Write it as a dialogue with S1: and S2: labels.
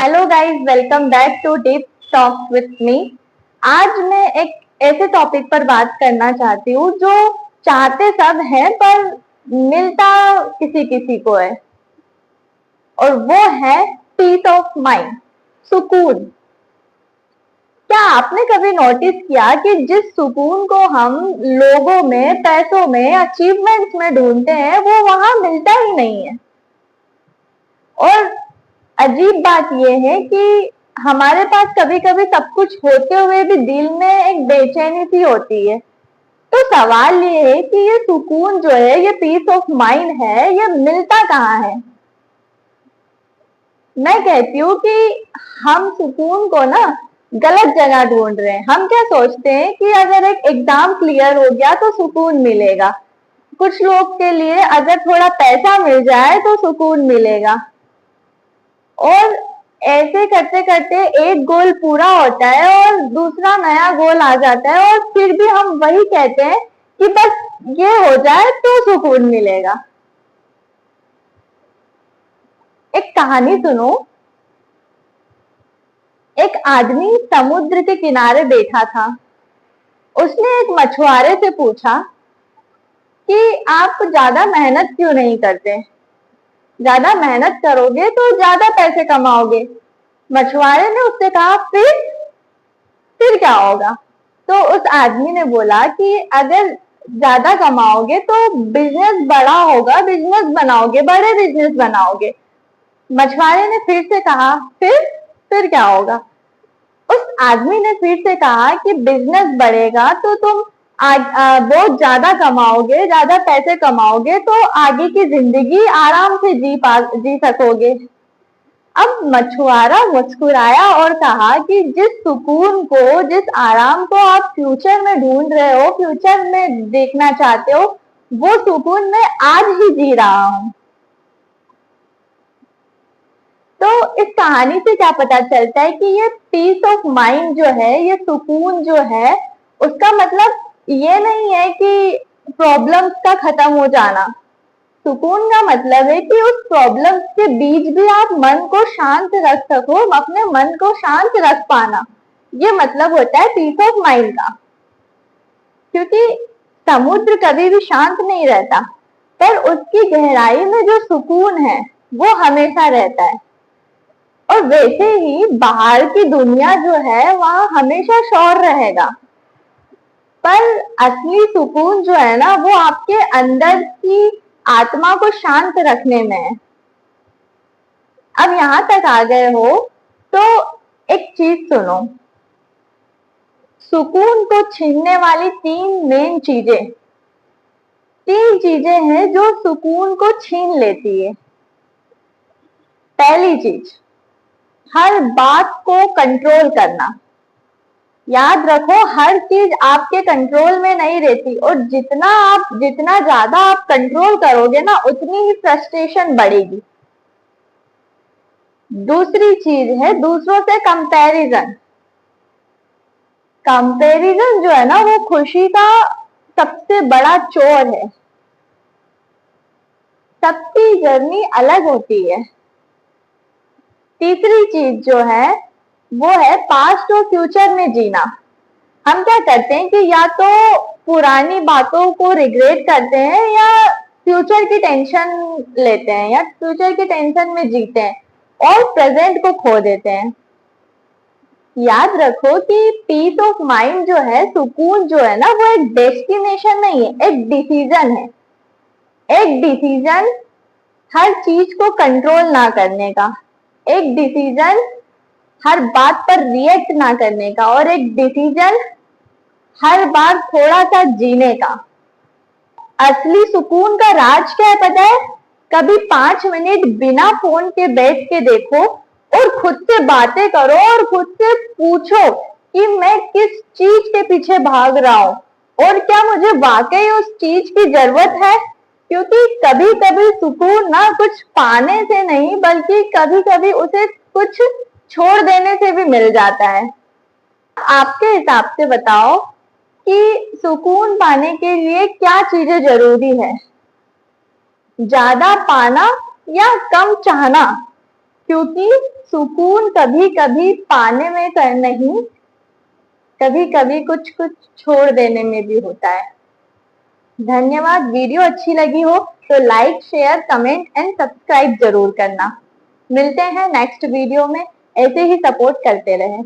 S1: Hello guys, welcome back to deep talk with me. आज मैं एक ऐसे टॉपिक पर बात करना चाहती हूँ जो चाहते सब हैं पर मिलता किसी किसी को है, और वो है पीस ऑफ माइंड, सुकून। क्या आपने कभी नोटिस किया कि जिस सुकून को हम लोगों में, पैसों में, अचीवमेंट्स में ढूंढते हैं वो वहां मिलता ही नहीं है। और अजीब बात यह है कि हमारे पास कभी कभी सब कुछ होते हुए भी दिल में एक बेचैनी सी होती है। तो सवाल ये है कि ये सुकून जो है, ये पीस ऑफ माइंड है, ये मिलता कहाँ है? मैं कहती हूँ कि हम सुकून को ना गलत जगह ढूंढ रहे हैं। हम क्या सोचते हैं कि अगर एक एग्जाम क्लियर हो गया तो सुकून मिलेगा। कुछ लोग के लिए अगर थोड़ा पैसा मिल जाए तो सुकून मिलेगा, और ऐसे करते करते एक गोल पूरा होता है और दूसरा नया गोल आ जाता है, और फिर भी हम वही कहते हैं कि बस ये हो जाए तो सुकून मिलेगा। एक कहानी सुनो। एक आदमी समुद्र के किनारे बैठा था। उसने एक मछुआरे से पूछा कि आप ज्यादा मेहनत क्यों नहीं करते? ज्यादा मेहनत करोगे तो ज्यादा पैसे कमाओगे। मछुआरे ने उससे कहा, फिर क्या होगा? तो उस आदमी ने बोला कि अगर ज्यादा कमाओगे तो बिजनेस बड़ा होगा, बिजनेस बनाओगे, बड़े बिजनेस बनाओगे। मछुआरे ने फिर से कहा, फिर क्या होगा? उस आदमी ने फिर से कहा कि बिजनेस बढ़ेगा तो तुम बहुत ज्यादा कमाओगे, ज्यादा पैसे कमाओगे तो आगे की जिंदगी आराम से जी सकोगे। अब मछुआरा मुस्कुराया और कहा कि जिस सुकून को, जिस आराम को आप फ्यूचर में ढूंढ रहे हो, फ्यूचर में देखना चाहते हो, वो सुकून मैं आज ही जी रहा हूं। तो इस कहानी से क्या पता चलता है कि ये पीस ऑफ माइंड जो है, ये सुकून जो है, उसका मतलब ये नहीं है कि प्रॉब्लम्स का खत्म हो जाना। सुकून का मतलब है कि उस प्रॉब्लम्स के बीच भी आप मन को शांत रख सको, अपने मन को शांत रख पाना। ये मतलब होता है पीस ऑफ माइंड का। क्योंकि समुद्र कभी भी शांत नहीं रहता, पर उसकी गहराई में जो सुकून है वो हमेशा रहता है। और वैसे ही बाहर की दुनिया जो है वहां हमेशा शोर रहेगा, पर असली सुकून जो है ना, वो आपके अंदर की आत्मा को शांत रखने में है। अब यहां तक आ गए हो तो एक चीज सुनो। सुकून को छीनने वाली तीन चीजें हैं जो सुकून को छीन लेती है। पहली चीज, हर बात को कंट्रोल करना। याद रखो, हर चीज आपके कंट्रोल में नहीं रहती, और जितना ज्यादा आप कंट्रोल करोगे ना, उतनी ही फ्रस्ट्रेशन बढ़ेगी। दूसरी चीज है दूसरों से कंपैरिजन। कंपैरिजन जो है ना, वो खुशी का सबसे बड़ा चोर है। सबकी जर्नी अलग होती है। तीसरी चीज जो है वो है पास्ट और फ्यूचर में जीना। हम क्या करते हैं कि या तो पुरानी बातों को रिग्रेट करते हैं, या फ्यूचर की टेंशन लेते हैं, या फ्यूचर की टेंशन में जीते हैं और प्रेजेंट को खो देते हैं। याद रखो कि पीस ऑफ माइंड जो है, सुकून जो है ना, वो एक डेस्टिनेशन नहीं है, एक डिसीजन है। एक डिसीजन हर चीज को कंट्रोल ना करने का, एक डिसीजन हर बात पर रिएक्ट ना करने का, और एक डिसीजन हर बार थोड़ा सा जीने का। असली सुकून का राज क्या है पता है? कभी 5 मिनट बिना फोन के बैठ के देखो और खुद से बातें करो, और खुद से पूछो कि मैं किस चीज के पीछे भाग रहा हूं, और क्या मुझे वाकई उस चीज की जरूरत है। क्योंकि कभी कभी सुकून ना कुछ पाने से नहीं, बल्कि कभी कभी उसे कुछ छोड़ देने से भी मिल जाता है। आपके हिसाब से बताओ कि सुकून पाने के लिए क्या चीजें जरूरी है? ज्यादा पाना या कम चाहना? क्योंकि सुकून कभी कभी पाने में कर नहीं, कभी कभी कुछ कुछ छोड़ देने में भी होता है। धन्यवाद। वीडियो अच्छी लगी हो तो like, share, comment and subscribe जरूर करना। मिलते हैं नेक्स्ट वीडियो में। ऐसे ही सपोर्ट करते रहें।